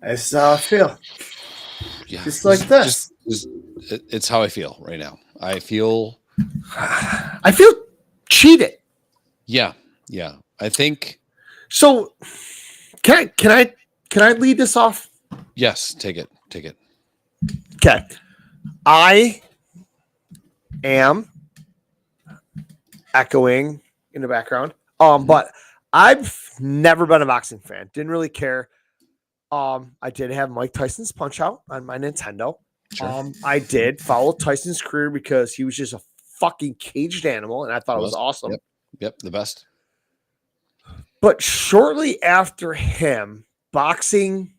That's how I feel. Yeah, Just like this. it's how I feel right now. I feel, I feel cheated. yeah, yeah. I think, So can I lead this off? yes, take it. Okay. I am echoing in the background. But I've never been a boxing fan. Didn't really care. I did have Mike Tyson's Punch Out on my Nintendo. Sure. I did follow Tyson's career because he was just a fucking caged animal, and I thought it was awesome. Yep, the best. But shortly after him, boxing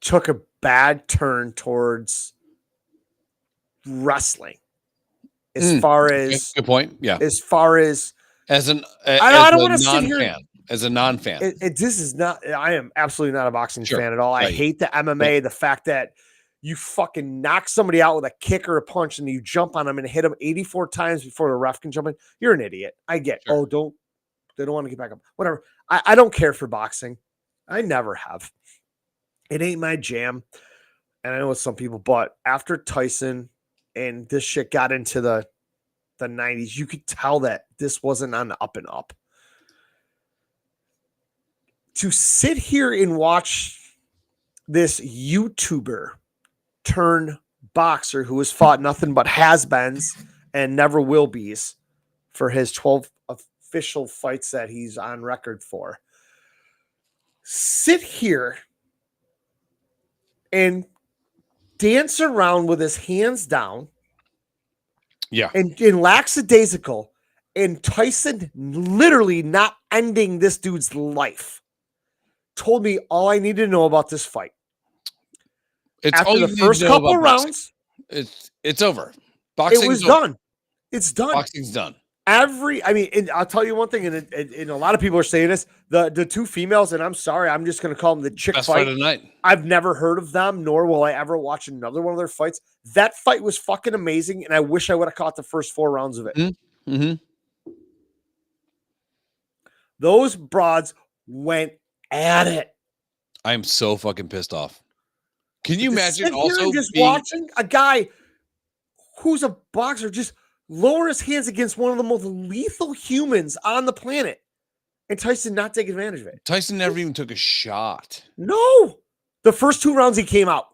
took a bad turn towards wrestling. As far as good point. Yeah. as far as As I don't want to sit here. As a non-fan. This is not. I am absolutely not a boxing Sure. fan at all. I Right. hate the MMA. The fact that you fucking knock somebody out with a kick or a punch, and you jump on them and hit them 84 times before the ref can jump in. You're an idiot. I get. Sure. Oh, they don't want to get back up. Whatever. I don't care for boxing. I never have. It ain't my jam. And I know it's some people, but after Tyson and this shit got into the 90s, you could tell that this wasn't on the up and up. To sit here and watch this YouTuber turn boxer who has fought nothing but has-beens and never will be's for his 12 official fights that he's on record for, sit here and dance around with his hands down, yeah, and lackadaisical, and Tyson literally not ending this dude's life, told me all I needed to know about this fight. It's after the first couple rounds. It's over. Boxing. It was done. It's done. Boxing's done. And I'll tell you one thing, and a lot of people are saying this, the two females, and I'm sorry, I'm just going to call them the chick Best fight of the night. I've never heard of them, nor will I ever watch another one of their fights. That fight was fucking amazing, and I wish I would have caught the first 4 rounds of it. Mm-hmm. Those broads went at it. I'm so fucking pissed off. Can you imagine also just watching a guy who's a boxer just lower his hands against one of the most lethal humans on the planet, and Tyson not take advantage of it? Tyson never even took a shot. No. The first 2 rounds he came out,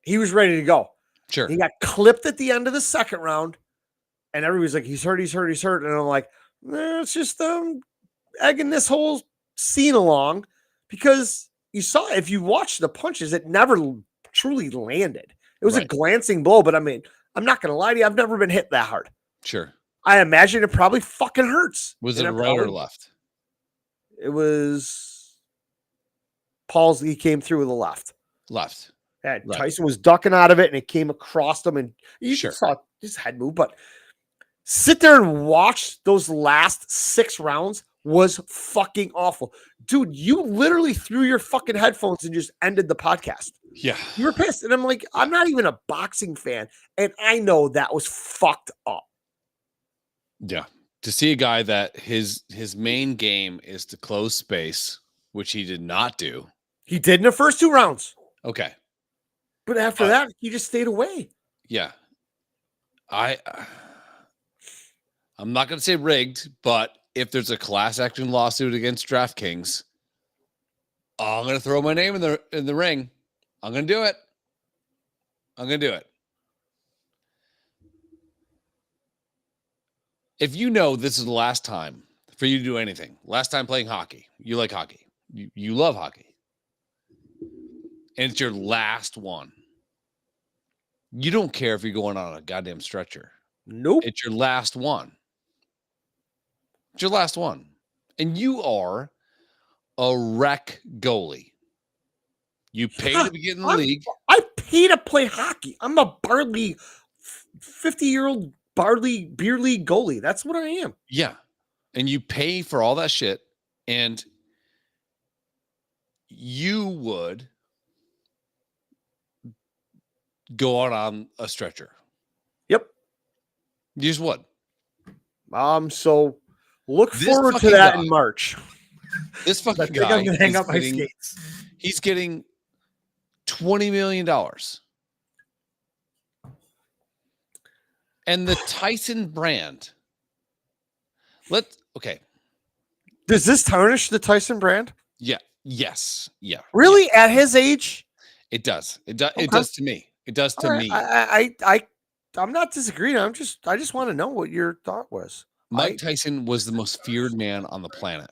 he was ready to go. Sure. He got clipped at the end of the second round, and everybody's like, he's hurt. And I'm like, it's just egging this whole scene along, because you saw, if you watch the punches, it never truly landed. It was a glancing blow, but I mean, I'm not going to lie to you, I've never been hit that hard. Sure. I imagine it probably fucking hurts. Was it right or left? It was he came through with the left. Left. And Tyson was ducking out of it, and it came across him, and you Sure. saw his head move. But sit there and watch those last 6 rounds was fucking awful. Dude, you literally threw your fucking headphones and just ended the podcast. Yeah. You were pissed. And I'm like, I'm not even a boxing fan, and I know that was fucked up. Yeah. To see a guy that his main game is to close space, which he did not do. He did in the first 2 rounds. Okay. But after that, he just stayed away. Yeah. I'm not going to say rigged, but if there's a class action lawsuit against DraftKings, I'm going to throw my name in the ring. I'm going to do it. If you know this is the last time for you to do anything, last time playing hockey, you like hockey, you love hockey, and it's your last one, you don't care if you're going on a goddamn stretcher. Nope. It's your last one. It's your last one. And you are a wreck goalie. You pay to begin in the league. I pay to play hockey. I'm a 50-year-old beer league goalie. That's what I am. Yeah. And you pay for all that shit, and you would go out on a stretcher. Yep. You just would. So look forward to that in March. This fucking guy. I'm gonna hang up my skates. He's getting $20 million. And the Tyson brand. Okay. Does this tarnish the Tyson brand? Yeah. Yes. Yeah. Really? At his age? It does. It does. Okay. It does to me. It does to All right. me. I'm not disagreeing. I just want to know what your thought was. Mike Tyson was the most feared man on the planet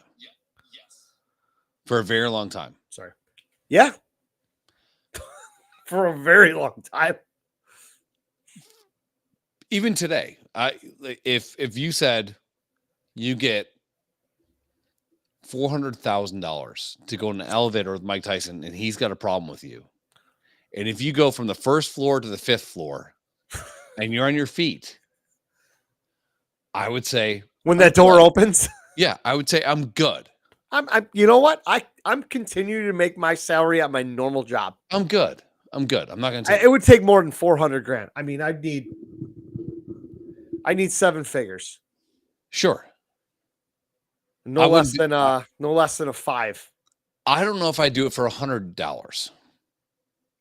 for a very long time. Sorry. Yeah. For a very long time. Even today, if you said you get $400,000 to go in an elevator with Mike Tyson and he's got a problem with you, and if you go from the first floor to the fifth floor and you're on your feet, I would say when that door opens, yeah, I would say I'm good. I'm you know what? I'm continuing to make my salary at my normal job. I'm good. I'm not going to. It would take more than 400 grand. I mean, I need 7 figures. Sure. No less than a 5. I don't know if I do it for $100.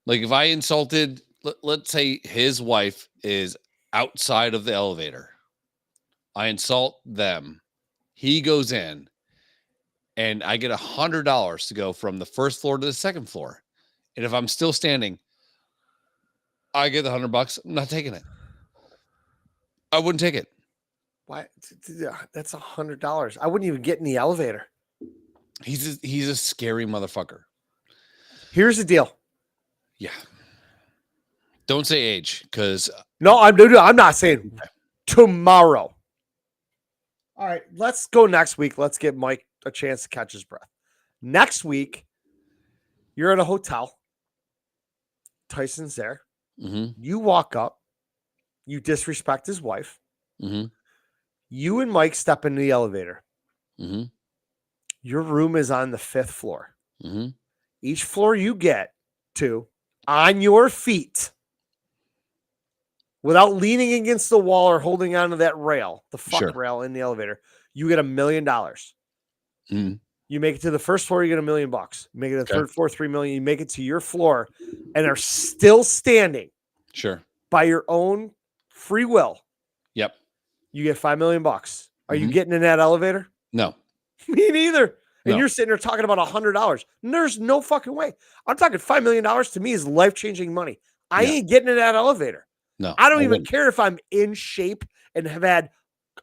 Like if I insulted, let's say his wife is outside of the elevator. I insult them. He goes in and I get $100 to go from the first floor to the second floor. And if I'm still standing, I get the $100. I'm not taking it. I wouldn't take it. Why? That's $100. I wouldn't even get in the elevator. He's a scary motherfucker. Here's the deal. Yeah. Don't say age, because no, I'm not saying tomorrow. All right, let's go next week. Let's give Mike a chance to catch his breath. Next week, you're at a hotel. Tyson's there. Mm-hmm. You walk up. You disrespect his wife. Mm-hmm. You and Mike step into the elevator. Mm-hmm. Your room is on the 5th floor. Mm-hmm. Each floor you get to on your feet without leaning against the wall or holding onto that rail, the rail in the elevator, you get $1 million. Mm-hmm. You make it to the first floor, you get $1 million. You make it to the third floor, $3 million. You make it to your floor and are still standing. Sure. By your own free will. Yep. You get $5 million. Are you getting in that elevator? No. Me neither. And no. You're sitting there talking about $100. There's no fucking way. I'm talking $5 million to me is life-changing money. I ain't getting in that elevator. No. I don't even care if I'm in shape and have had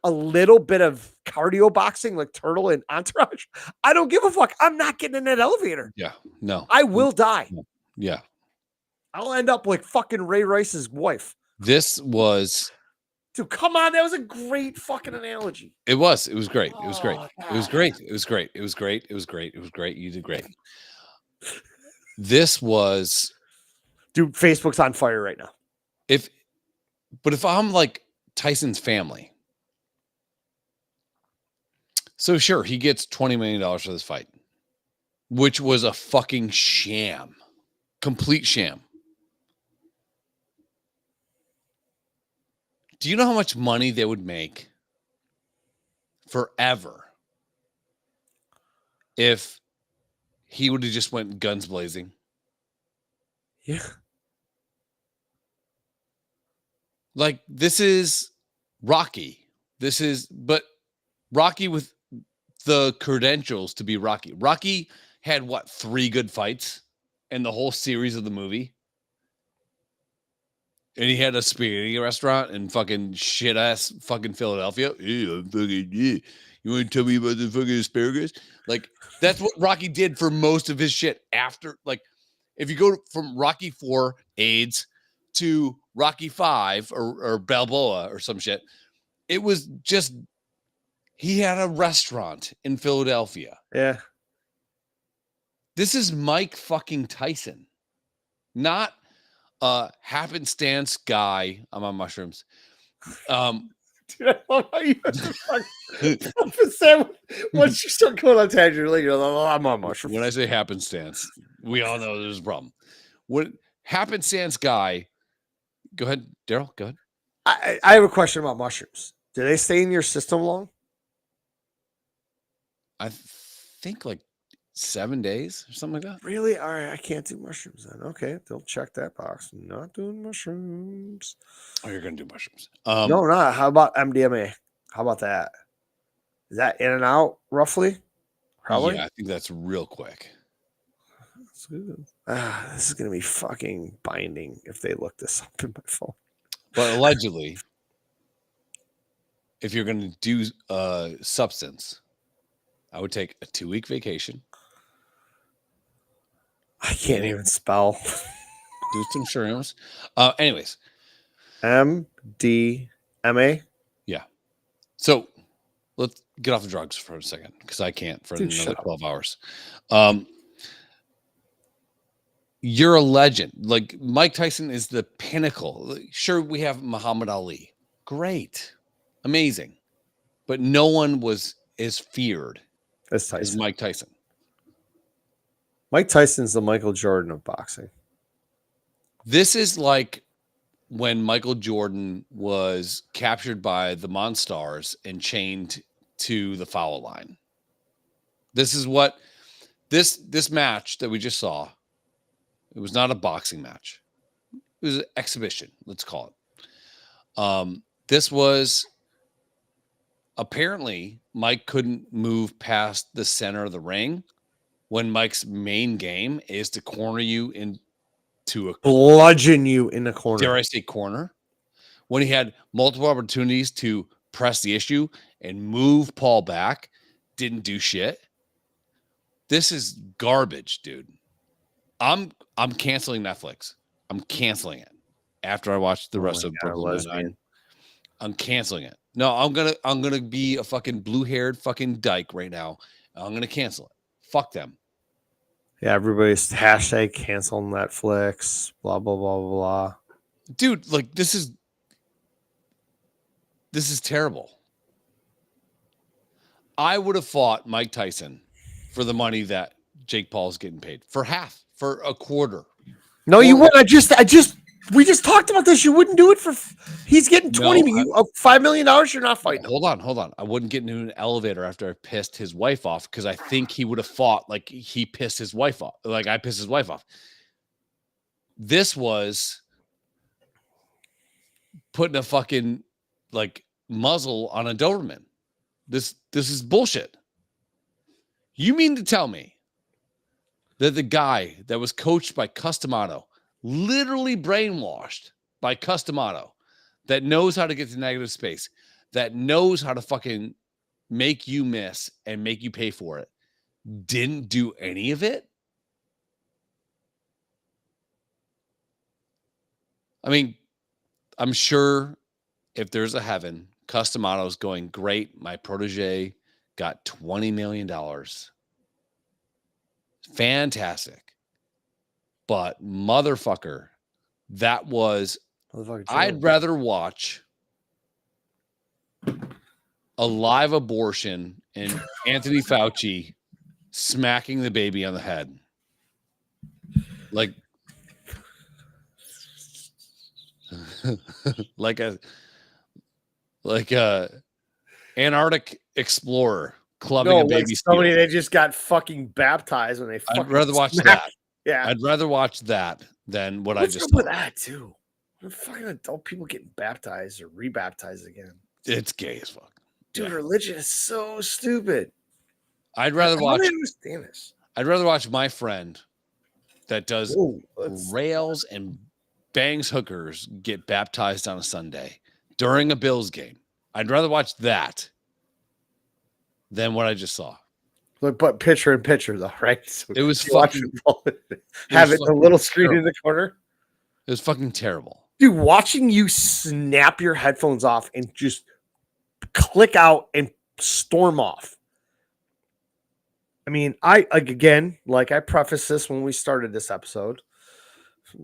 a little bit of cardio boxing like Turtle and Entourage. I don't give a fuck. I'm not getting in that elevator. Yeah. No. I will die. Yeah. I'll end up like fucking Ray Rice's wife. This was... Dude, come on. That was a great fucking analogy. It was. It was great. It was great. It was great. It was great. It was great. It was great. It was great. You did great. This was... Dude, Facebook's on fire right now. But if I'm like Tyson's family, so sure, he gets $20 million for this fight, which was a fucking sham. Complete sham. Do you know how much money they would make forever if he would have just went guns blazing? Yeah. Like, this is Rocky. But Rocky with the credentials to be Rocky. Rocky had, 3 good fights in the whole series of the movie? And he had a spaghetti restaurant in fucking shit-ass fucking Philadelphia. You want to tell me about the fucking asparagus? Like, that's what Rocky did for most of his shit after. Like, if you go from Rocky 4, AIDS, to Rocky 5 or Balboa or some shit, it was just, he had a restaurant in Philadelphia. Yeah. This is Mike fucking Tyson, not happenstance guy. I'm on mushrooms. Dude, I love how you once you start going on tangent, like, I'm on mushrooms. When I say happenstance, we all know there's a problem. When happenstance guy, go ahead, Daryl. Go ahead. I have a question about mushrooms. Do they stay in your system long? I think like 7 days or something like that. Really? All right, I can't do mushrooms then. Okay, they'll check that box. Not doing mushrooms. Oh, you're gonna do mushrooms. No, not. How about MDMA? How about that? Is that in and out roughly? Probably. Yeah, I think that's real quick. This is gonna be fucking binding if they look this up in my phone. But allegedly, if you're gonna do substance, I would take a 2-week vacation. I can't even spell. Do some shrooms. Anyways, MDMA. yeah. So let's get off the drugs for a second because I can't for Dude, another shut up. 12 hours. You're a legend. Like Mike Tyson is the pinnacle. Sure, we have Muhammad Ali. Great. Amazing. But no one was as feared That's as Tyson. Mike Tyson. Mike Tyson's the Michael Jordan of boxing. This is like when Michael Jordan was captured by the Monstars and chained to the foul line. This is what this match that we just saw. It was not a boxing match. It was an exhibition, let's call it. This was apparently Mike couldn't move past the center of the ring when Mike's main game is to corner you into a Bludgeon you in the corner. dare I say corner, when he had multiple opportunities to press the issue and move Paul back, didn't do shit. This is garbage, dude. I'm canceling Netflix. I'm canceling it after I watch the rest of Brooklyn Nine-Nine. I'm canceling it. No, I'm gonna be a fucking blue-haired fucking dyke right now. I'm gonna cancel it. Fuck them. Yeah, everybody's hashtag cancel Netflix. Blah blah blah blah blah. Dude, like this is terrible. I would have fought Mike Tyson for the money that Jake Paul's getting paid. For half, for a quarter. No, you wouldn't. We just talked about this. You wouldn't do it for. He's getting $5 million. You're not fighting. Hold on. I wouldn't get into an elevator after I pissed his wife off because I think he would have fought like he pissed his wife off. Like I pissed his wife off. This was putting a fucking like muzzle on a Doberman. This is bullshit. You mean to tell me that the guy that was coached by Customato, literally brainwashed by Customato, that knows how to get to negative space, that knows how to fucking make you miss and make you pay for it, didn't do any of it? I mean, I'm sure if there's a heaven, Customato's going, great, my protege got $20 million. Fantastic. But motherfucker, that was, I'd rather watch a live abortion and Anthony Fauci smacking the baby on the head. Like a Antarctic explorer clubbing a baby. Somebody that just got fucking baptized when they. I'd rather watch that. Yeah, I'd rather watch that than what I just. What's up with that too? Fucking adult people getting baptized or rebaptized again. It's gay as fuck, dude. Religion is so stupid. I'd rather watch. I don't understand this. I'd rather watch my friend that does rails and bangs hookers get baptized on a Sunday during a Bills game. I'd rather watch that than what I just saw. But picture in picture though, right? So it was fucking. Have it the little screen terrible. In the corner. It was fucking terrible, dude. Watching you snap your headphones off and just click out and storm off. I mean, I prefaced this when we started this episode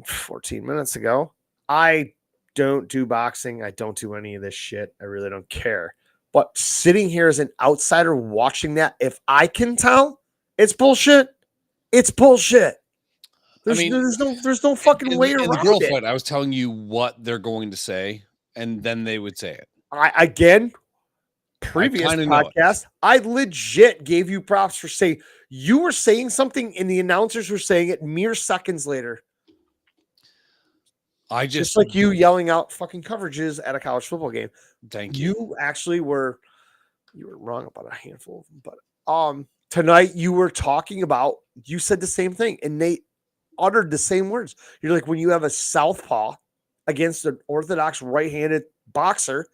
14 minutes ago. I don't do boxing. I don't do any of this shit. I really don't care. But sitting here as an outsider watching that, if I can tell, it's bullshit. It's bullshit. There's no fucking way around it. In the girl fight, I was telling you what they're going to say, and then they would say it. previous kinda know it. podcast, I legit gave you props for saying you were saying something and the announcers were saying it mere seconds later. I Just just like you yelling out fucking coverages at a college football game. thank you. You actually were wrong about a handful of them, but tonight you were talking about, you said the same thing and they uttered the same words. You're like, when you have a southpaw against an orthodox right-handed boxer,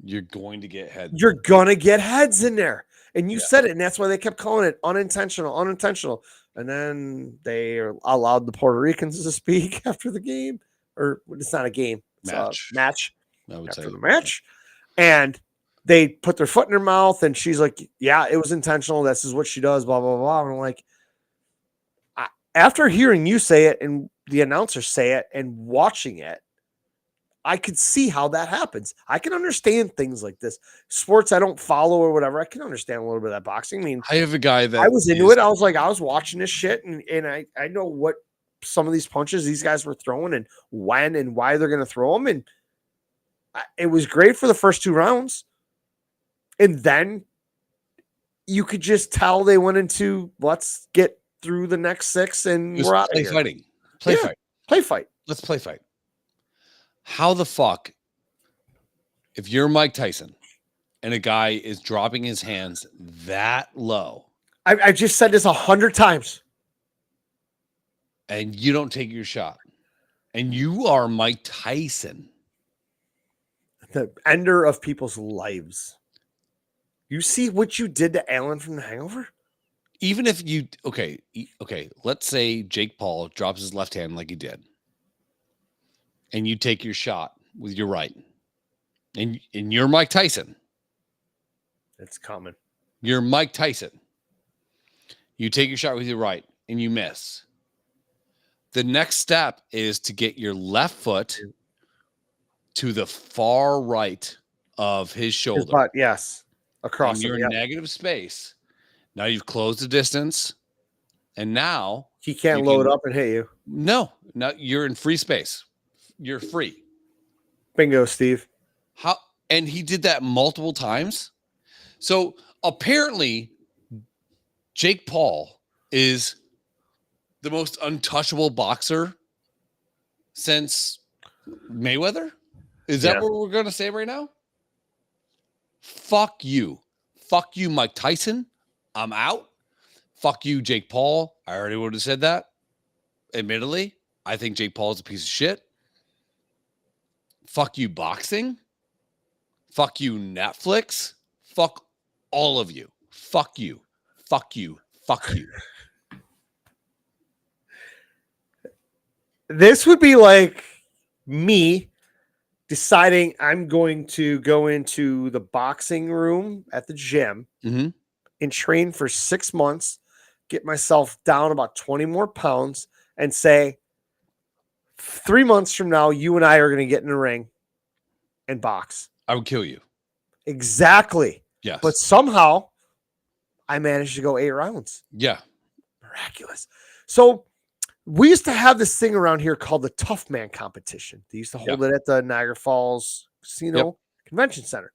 You're going to get head. you're gonna get heads in there. And you Yeah. said it, and that's why they kept calling it unintentional. And then they allowed the Puerto Ricans to speak after the game, or it's not a game, it's Match. a match I would after say the match, and they put their foot in her mouth, and she's like, "Yeah, it was intentional. This is what she does." Blah blah blah. And I'm like, after hearing you say it and the announcer say it and watching it, I could see how that happens. I can understand things like this. Sports I don't follow or whatever, I can understand a little bit of that boxing. I mean, I have a guy that I was into it. I was like, I was watching this shit, and I know what some of these punches these guys were throwing and when and why they're going to throw them. And it was great for the first 2 rounds. And then you could just tell they went into, let's get through the next 6 and we're out of here. fighting. Play fight. Play fight. Let's play fight. How the fuck, if you're Mike Tyson and a guy is dropping his hands that low I just said this 100 times. and you don't take your shot and you are Mike Tyson, The ender of people's lives. You see what you did to Alan from The Hangover? even if you, okay, let's say Jake Paul drops his left hand like he did and you take your shot with your right and you're Mike Tyson. It's common. You're Mike Tyson. You take your shot with your right and you miss. The next step is to get your left foot to the far right of his shoulder. But yes, across in your negative space. Now you've closed the distance, and now he can't you load can- up and hit you. No, you're in free space. You're free. Bingo, Steve. How? And he did that multiple times. So apparently, Jake Paul is the most untouchable boxer since Mayweather. Is that what we're going to say right now? Fuck you. Fuck you, Mike Tyson. I'm out. Fuck you, Jake Paul. I already would have said that. Admittedly, I think Jake Paul is a piece of shit. Fuck you, boxing. Fuck you, Netflix. Fuck all of you. Fuck you. Fuck you. Fuck you. This would be like me deciding I'm going to go into the boxing room at the gym Mm-hmm. and train for 6 months, get myself down about 20 more pounds, and say 3 months from now, you and I are going to get in the ring and box. I would kill you. Exactly. Yes. But somehow I managed to go 8 rounds. Yeah. Miraculous. So we used to have this thing around here called the Tough Man competition. They used to hold it at the Niagara Falls Casino Convention Center.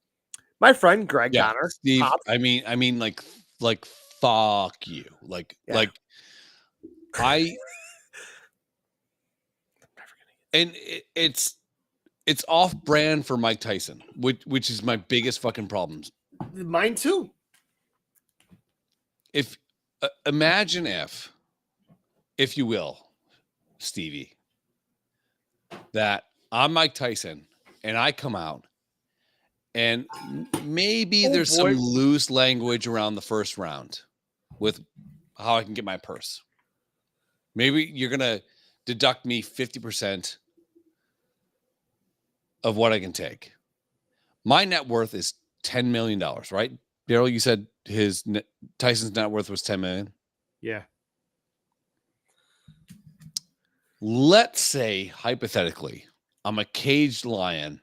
My friend Greg Donner, Steve. Pop, I mean, like, fuck you. Like, and it's off brand for Mike Tyson, which is my biggest fucking problems. mine too. If imagine if you will, Stevie, that I'm Mike Tyson and I come out and maybe there's some loose language around the first round with how I can get my purse. Maybe you're going to deduct me 50% of what I can take. My net worth is $10 million, right? Daryl, you said Tyson's net worth was $10 million. Yeah. Let's say, hypothetically, I'm a caged lion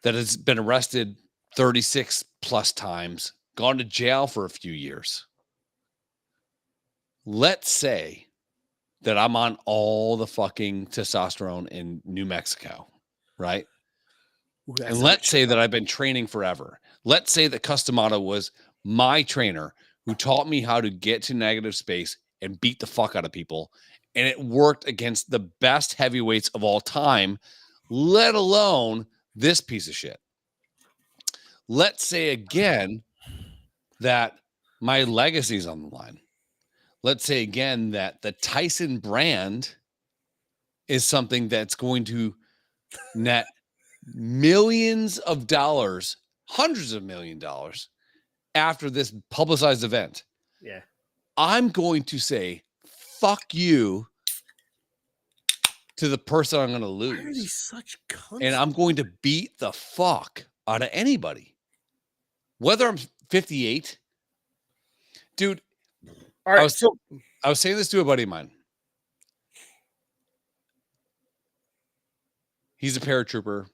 that has been arrested 36 plus times, gone to jail for a few years. Let's say that I'm on all the fucking testosterone in New Mexico, right? Ooh, that's And a let's good say shout. that I've been training forever. Let's say that Customato was my trainer who taught me how to get to negative space and beat the fuck out of people. And it worked against the best heavyweights of all time, let alone this piece of shit. Let's say again that my legacy is on the line. Let's say again that the Tyson brand is something that's going to net millions of dollars, hundreds of $1,000,000 after this publicized event. Yeah. I'm going to say, fuck you to the person I'm going to Why are these lose. such cunts? And I'm going to beat the fuck out of anybody. Whether I'm 58. Dude, All right. I was saying this to a buddy of mine. He's a paratrooper.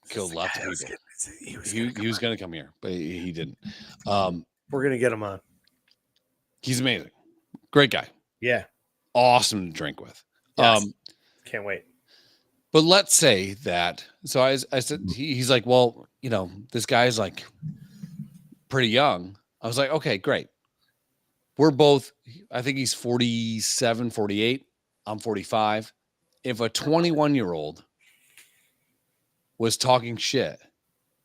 Killed lots of people. He was going to come here, but he didn't. We're going to get him on. He's amazing. Great guy. Yeah. Awesome to drink with. Yes. Can't wait. But let's say that. So I said, he's like, well, you know, this guy's like pretty young. I was like, okay, great. We're both, I think he's 47, 48. I'm 45. If a 21-year-old was talking shit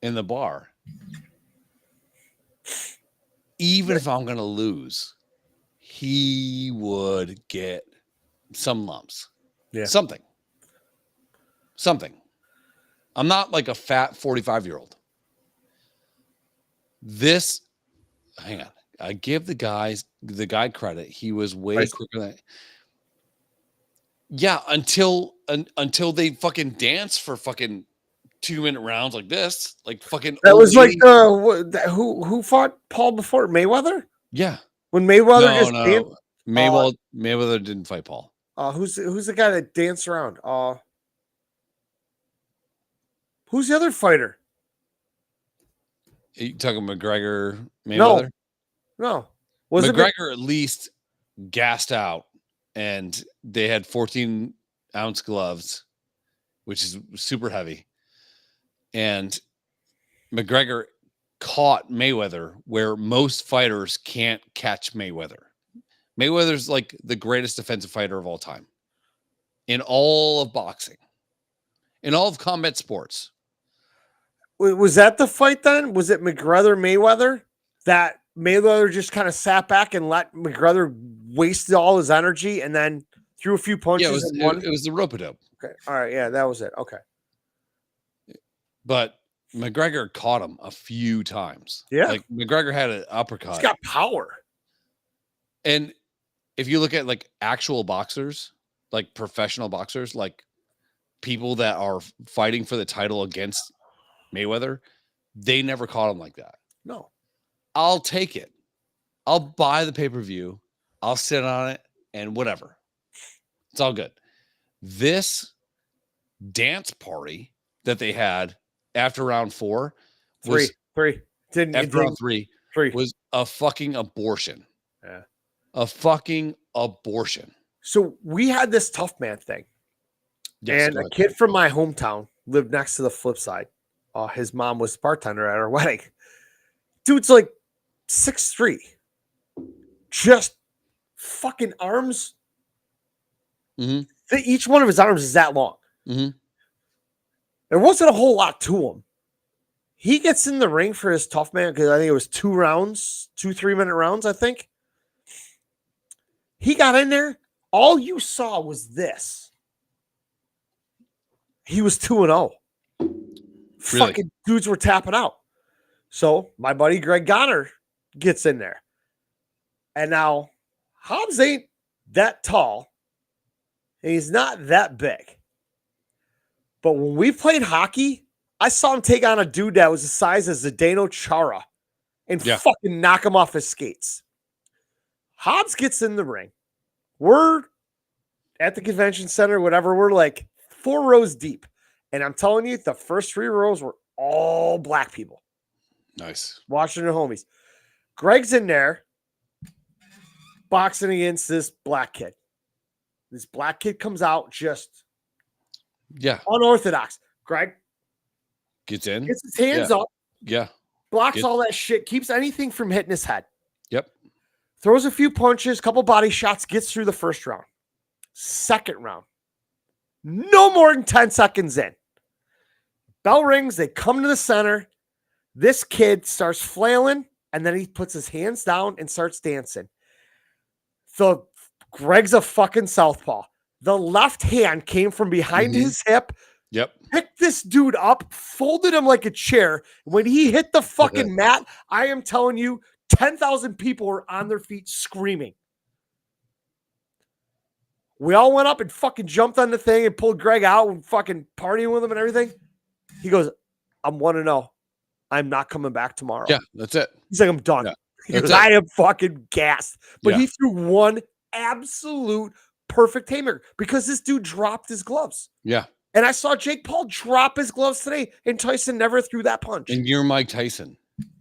in the bar, even if I'm going to lose, he would get some lumps. Yeah. Something. I'm not like a fat 45-year-old. This, hang on. I give the guy credit. He was way quicker than. Yeah, until they fucking dance for fucking 2-minute rounds like this, like fucking. That was like who fought Paul before Mayweather? Yeah. When Mayweather danced. Mayweather didn't fight Paul. Who's the guy that danced around? Who's the other fighter? Are you talking McGregor, Mayweather? No. Was McGregor at least gassed out, and they had 14-ounce gloves, which is super heavy. And McGregor caught Mayweather where most fighters can't catch Mayweather. Mayweather's like the greatest defensive fighter of all time in all of boxing, in all of combat sports. Was that the fight then? Was it McGregor-Mayweather that Mayweather just kind of sat back and let McGregor waste all his energy and then threw a few punches? Yeah, it was the rope-a-dope. Okay. All right. Yeah, that was it. Okay. But McGregor caught him a few times. Yeah. Like McGregor had an uppercut. He's got power. And if you look at like actual boxers, like professional boxers, like people that are fighting for the title against Mayweather, they never caught him like that. No. I'll take it. I'll buy the pay-per-view. I'll sit on it and whatever. It's all good. This dance party that they had after round 4 was three. Round 3 was a fucking abortion. Yeah. A fucking abortion. So we had this tough man thing. Yes, and a kid from my hometown lived next to the flip side. His mom was bartender at our wedding. Dude's like 6'3". Just fucking arms. Mm-hmm. Each one of his arms is that long. Mm-hmm. There wasn't a whole lot to him. He gets in the ring for his tough man because I think it was 2 3-minute rounds, I think. He got in there. All you saw was this. He was 2-0. Really? Fucking dudes were tapping out. So my buddy Greg Goddard gets in there. And now Hobbs ain't that tall. And he's not that big. But when we played hockey, I saw him take on a dude that was the size of Zdeno Chara and fucking knock him off his skates. Hobbs gets in the ring. We're at the convention center, whatever. We're like 4 rows deep. And I'm telling you, the first 3 rows were all black people. Nice. Watching their homies. Greg's in there boxing against this black kid. This black kid comes out just unorthodox. Greg Gets in. Gets his hands Yeah. up. Yeah. Blocks all that shit. Keeps anything from hitting his head. Yep. Throws a few punches, couple body shots, gets through the first round. Second round. No more than 10 seconds in. Bell rings. They come to the center. This kid starts flailing, and then he puts his hands down and starts dancing. So Greg's a fucking southpaw. The left hand came from behind his hip. Yep. Picked this dude up, folded him like a chair. When he hit the fucking mat, I am telling you, 10,000 people were on their feet screaming. We all went up and fucking jumped on the thing and pulled Greg out and fucking partying with him and everything. He goes, I'm 1-0. I'm not coming back tomorrow. Yeah, that's it. He's like, I'm done. Yeah, He goes, I am fucking gassed. But Yeah. he threw one absolute perfect haymaker because this dude dropped his gloves. Yeah. And I saw Jake Paul drop his gloves today, and Tyson never threw that punch. And you're Mike Tyson.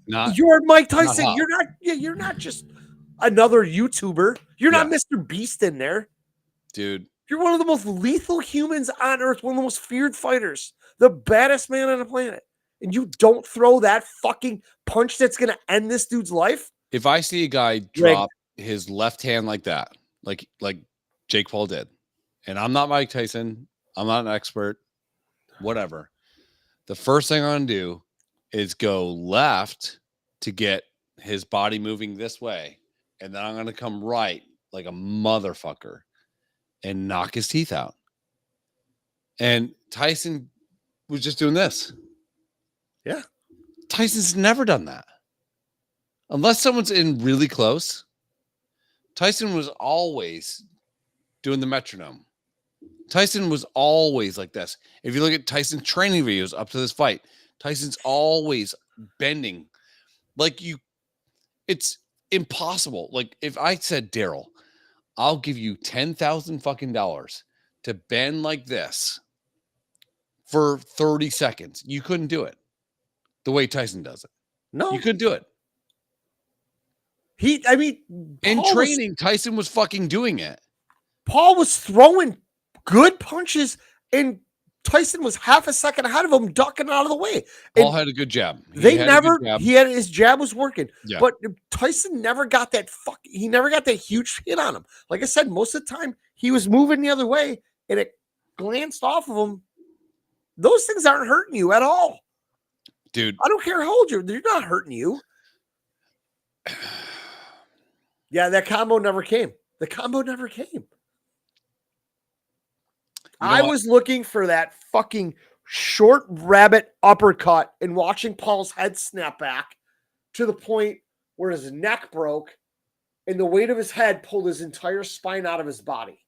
You're Mike Tyson. not You're not just another YouTuber. You're not Mr. Beast in there. Dude. You're one of the most lethal humans on earth, one of the most feared fighters, the baddest man on the planet. And you don't throw that fucking punch that's going to end this dude's life? If I see a guy drop his left hand like that, like Jake Paul did, and I'm not Mike Tyson, I'm not an expert, whatever. The first thing I'm going to do is go left to get his body moving this way. And then I'm going to come right like a motherfucker and knock his teeth out. And Tyson was just doing this. Yeah. Tyson's never done that. Unless someone's in really close. Tyson was always doing the metronome. Tyson was always like this. If you look at Tyson's training videos up to this fight, Tyson's always bending. It's impossible. Like if I said, Daryl, I'll give you $10,000 fucking dollars to bend like this for 30 seconds. You couldn't do it the way Tyson does it. No. You couldn't do it. In training, Tyson was fucking doing it. Paul was throwing good punches, and Tyson was half a second ahead of him, ducking out of the way. Paul had a good jab. His jab was working. Yeah. But Tyson never got that he never got that huge hit on him. Like I said, most of the time he was moving the other way and it glanced off of him. Those things aren't hurting you at all. Dude. I don't care how old they're not hurting you. Yeah, that combo never came. The combo never came. I was looking for that fucking short rabbit uppercut and watching Paul's head snap back to the point where his neck broke and the weight of his head pulled his entire spine out of his body.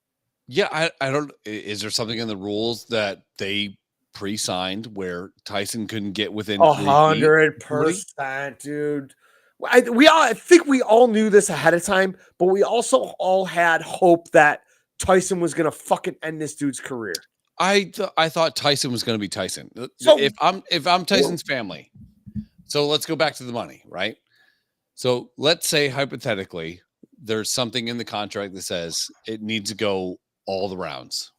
Yeah, I don't. Is there something in the rules that they pre-signed where Tyson couldn't get within 100%, dude? I think we all knew this ahead of time, but we also all had hope that Tyson was going to fucking end this dude's career. I thought Tyson was going to be Tyson. So if I'm Tyson's family, so let's go back to the money, right? So let's say hypothetically, there's something in the contract that says it needs to go all the rounds.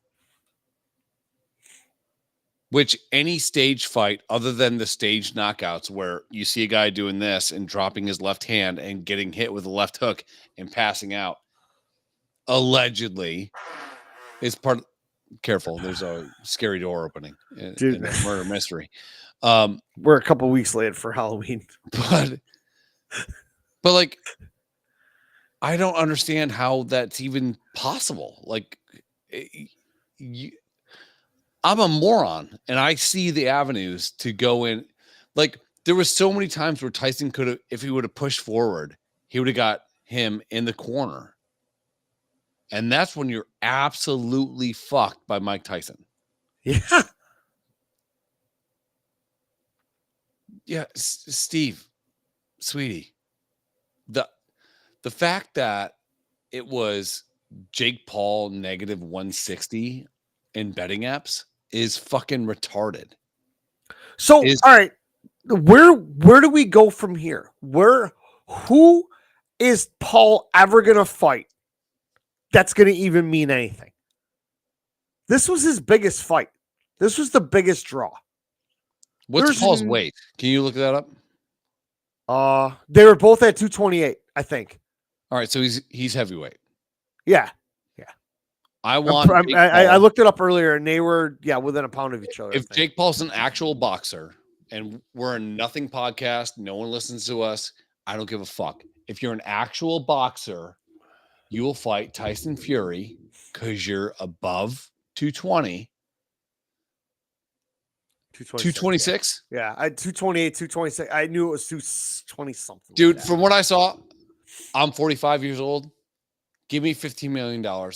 Which any stage fight other than the stage knockouts where you see a guy doing this and dropping his left hand and getting hit with a left hook and passing out, allegedly, is part of, careful, there's a scary door opening in a murder mystery. We're a couple weeks late for Halloween. But like, I don't understand how that's even possible. Like, I'm a moron and I see the avenues to go in. Like, there was so many times where Tyson could have, if he would have pushed forward, he would have got him in the corner. And that's when you're absolutely fucked by Mike Tyson. Yeah. Yeah, Steve, sweetie, the fact that it was Jake Paul negative 160 in betting apps is fucking retarded. So, all right, where do we go from here? Who is Paul ever going to fight that's going to even mean anything? This was his biggest fight. This was the biggest draw. What's Paul's weight? Can you look that up? They were both at 228, I think. All right, so he's heavyweight. Yeah. I looked it up earlier, and they were within a pound of each other. If Jake Paul's an actual boxer, and we're a nothing podcast, no one listens to us, I don't give a fuck. If you're an actual boxer, you will fight Tyson Fury because you're above 220. 226? Yeah, I 228, 226. I knew it was 220 something. Dude, like from what I saw, I'm 45 years old. Give me $15 million.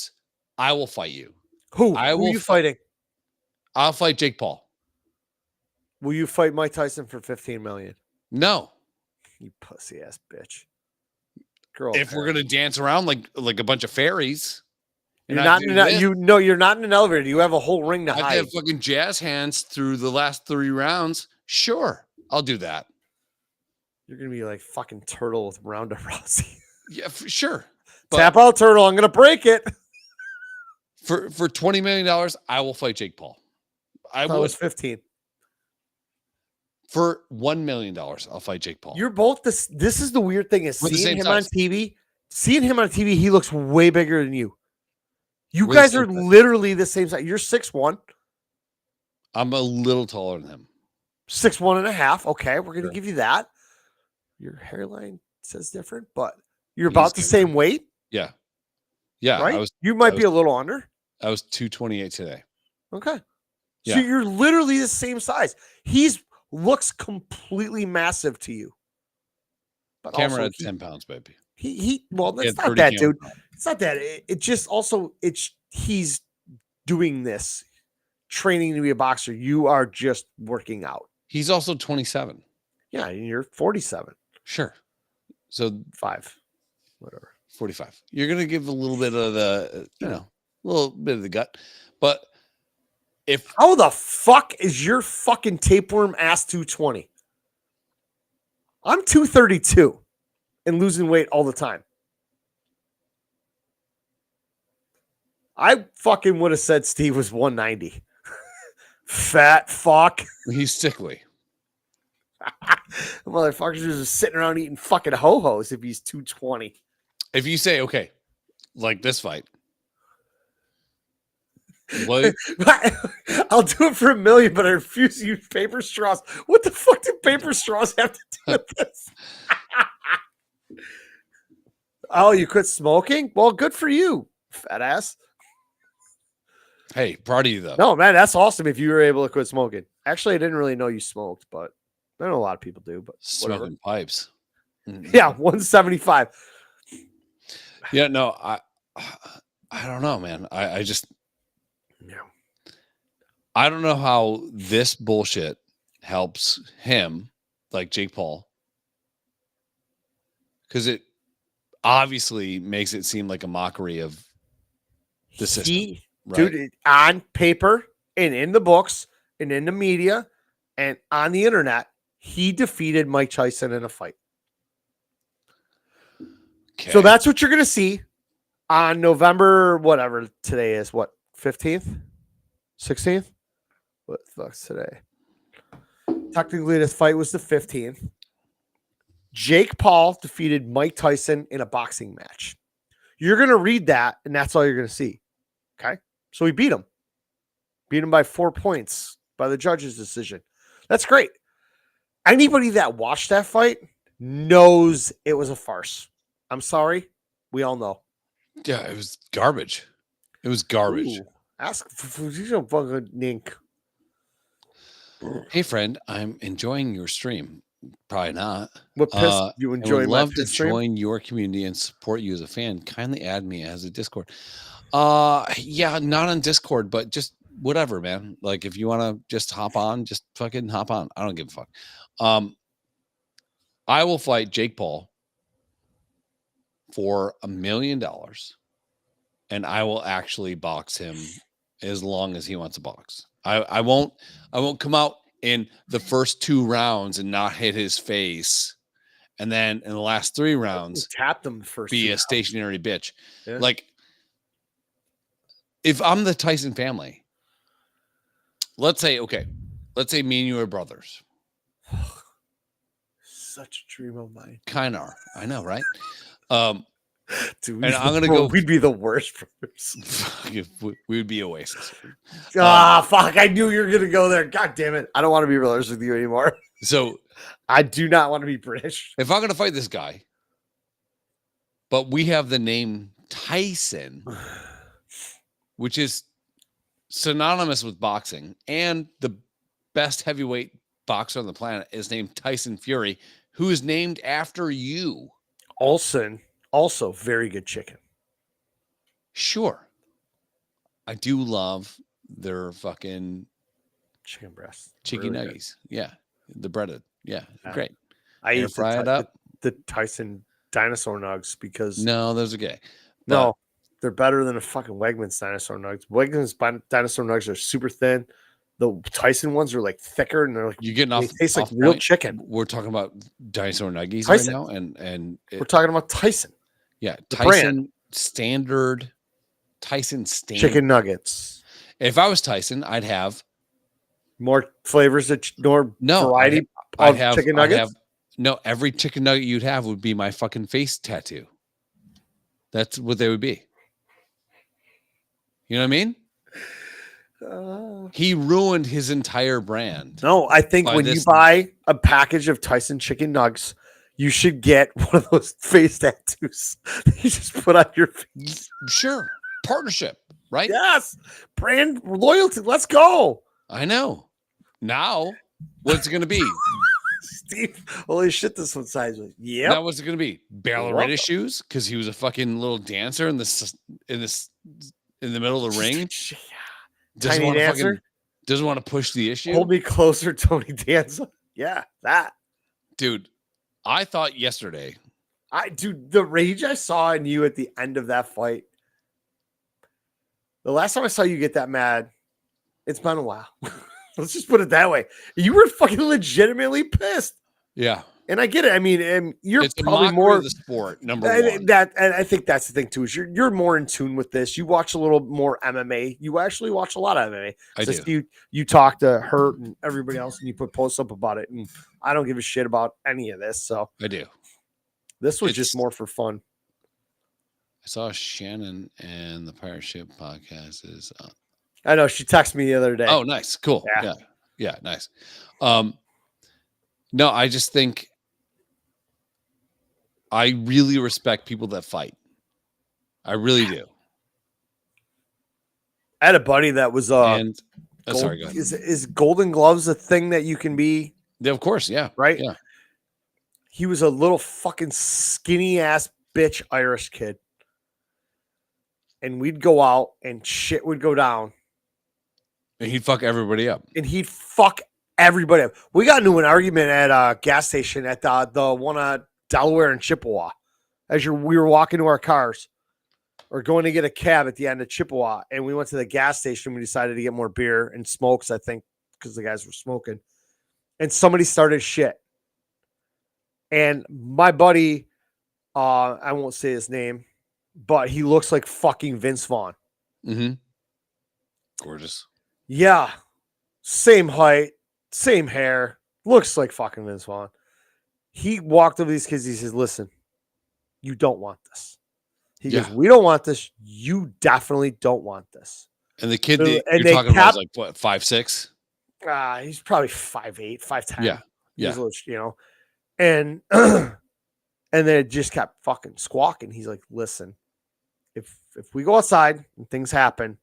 I will fight you. Who are you fighting? I'll fight Jake Paul. Will you fight Mike Tyson for 15 million? No. You pussy ass bitch. Girl. If we're gonna dance around like a bunch of fairies. You're not in you're not in an elevator. You have a whole ring to hide. I have fucking jazz hands through the last 3 rounds. Sure, I'll do that. You're gonna be like fucking Turtle with Ronda Rousey. Yeah, for sure. Tap out, Turtle. I'm gonna break it. For $20 million, I will fight Jake Paul. I was 15. For $1 million, I'll fight Jake Paul. You're both this. This is the weird thing is seeing him on TV. Seeing him on TV, he looks way bigger than you. You guys are literally the same size. You're 6'1". I'm a little taller than him. 6'1.5". Okay, we're gonna give you that. Your hairline says different, but you're about the same weight. Yeah. Yeah. Right? You might be a little under. I was 228 today. Okay. So you're literally the same size. Looks completely massive to you. But camera at 10 pounds, baby. Well, that's not that, dude. It's not that. It just also he's doing this, training to be a boxer. You are just working out. He's also 27. Yeah, and you're 47. Sure. So 5. Whatever. 45. You're gonna give a little bit of the, a little bit of the gut. But how the fuck is your fucking tapeworm ass 220? I'm 232 and losing weight all the time. I fucking would have said Steve was 190. Fat fuck. He's sickly. Motherfuckers are just sitting around eating fucking ho-hos if he's 220. If you say, okay, like this fight. What? I'll do it for $1 million, but I refuse to use paper straws. What the fuck do paper straws have to do with this? Oh, you quit smoking? Well, good for you, fat ass. Hey, proud of you, though. No, man, that's awesome if you were able to quit smoking. Actually, I didn't really know you smoked, but I know a lot of people do. But smoking pipes. Yeah, 175. Yeah, no, I don't know, man. I just... I don't know how this bullshit helps him, like Jake Paul, because it obviously makes it seem like a mockery of the system. Right? Dude, on paper and in the books and in the media and on the internet, he defeated Mike Tyson in a fight. Okay. So that's what you're going to see on November, whatever today is, 15th? 16th? What the fuck's today? Technically, this fight was the 15th. Jake Paul defeated Mike Tyson in a boxing match. You're going to read that, and that's all you're going to see. Okay? So he beat him. Beat him by 4 points by the judge's decision. That's great. Anybody that watched that fight knows it was a farce. I'm sorry. We all know. Yeah, it was garbage. It was garbage. Ooh, ask for fucking Nink. Hey, friend, I'm enjoying your stream. Probably not. What piss you enjoy? I would love to join your community and support you as a fan. Kindly add me as a Discord. Yeah, not on Discord, but just whatever, man. Like if you want to just hop on, just fucking hop on. I don't give a fuck. I will fight Jake Paul for $1 million, and I will actually box him as long as he wants to box. I won't come out in the first 2 rounds and not hit his face, and then in the last 3 rounds tap them first. Be a stationary bitch. Yeah. Like if I'm the Tyson family, let's say, okay, let's say me and you are brothers. Such a dream of mine. Kind of are. I know, right? Dude, And I'm gonna go. We'd be the worst brothers. We would be Oasis. Fuck! I knew you were gonna go there. God damn it! I don't want to be brothers with you anymore. So I do not want to be British. if I'm gonna fight this guy, but we have the name Tyson, which is synonymous with boxing, and the best heavyweight boxer on the planet is named Tyson Fury, who is named after you. Also very good chicken. Sure. I do love their fucking Chicken breast. chicken Really nuggies. Yeah. The breaded. Yeah. Great. I Air used to fry it up. the Tyson dinosaur nugs because No, those are gay. no, they're better than a fucking Wegmans dinosaur nugs. Wegmans dinosaur nugs are super thin. The Tyson ones are like thicker and they're like You're getting off. they taste like off real point. chicken. We're talking about dinosaur nuggies Tyson. right now, and We're talking about Tyson. Yeah, the Tyson brand. standard. Tyson standard Chicken nuggets. If I was Tyson, I'd have more flavors, more variety I'd of have chicken nuggets. Every chicken nugget you'd have would be my fucking face tattoo. That's what they would be. You know what I mean? He ruined his entire brand. No, I think when you buy a package of Tyson chicken nugs, you should get one of those face tattoos you just put on your face. Sure. Partnership, right? Yes. Brand loyalty. Let's go. I know. Now, what's it going to be? Steve, holy shit, this one's sideways. Yeah. Now, what's it going to be? Ballerina shoes? Because he was a fucking little dancer in the middle of the ring. Tiny dancer. Doesn't want to push the issue. Hold me closer, Tony Danza. Yeah, that. Dude, I thought yesterday. The rage I saw in you at the end of that fight. The last time I saw you get that mad, it's been a while. Let's just put it that way. You were fucking legitimately pissed. Yeah. And I get it. I mean, you're it's probably more of the sport, number one. And I think that's the thing too, is you're more in tune with this. You watch a little more MMA. You actually watch a lot of MMA. I do. You talk to Hurt and everybody else, and you put posts up about it. And I don't give a shit about any of this. So I do. This was just more for fun. I saw Shannon and the Pirate Ship podcast is. I know she texted me the other day. Oh, nice, cool, yeah, nice. No, I just think I really respect people that fight. I really do. I had a buddy that was sorry, go ahead. Is Golden Gloves a thing that you can be? Yeah, of course, yeah, right. Yeah, he was a little fucking skinny ass bitch Irish kid. And we'd go out and shit would go down. And he'd fuck everybody up. We got into an argument at a gas station at the one on Delaware and Chippewa. We were walking to our cars or going to get a cab at the end of Chippewa. And we went to the gas station. We decided to get more beer and smokes, I think, because the guys were smoking. And somebody started shit. And my buddy, I won't say his name, but he looks like fucking Vince Vaughn. Mm-hmm. Gorgeous. Yeah. Same height, same hair. Looks like fucking Vince Vaughn. He walked over to these kids. He says, listen, you don't want this. He goes, we don't want this. You definitely don't want this. And the kid that you're talking about is like, what, 5'6"? He's probably 5'8", 5'10". Yeah. He's a little, and then it just kept fucking squawking. He's like, listen, if we go outside and things happen,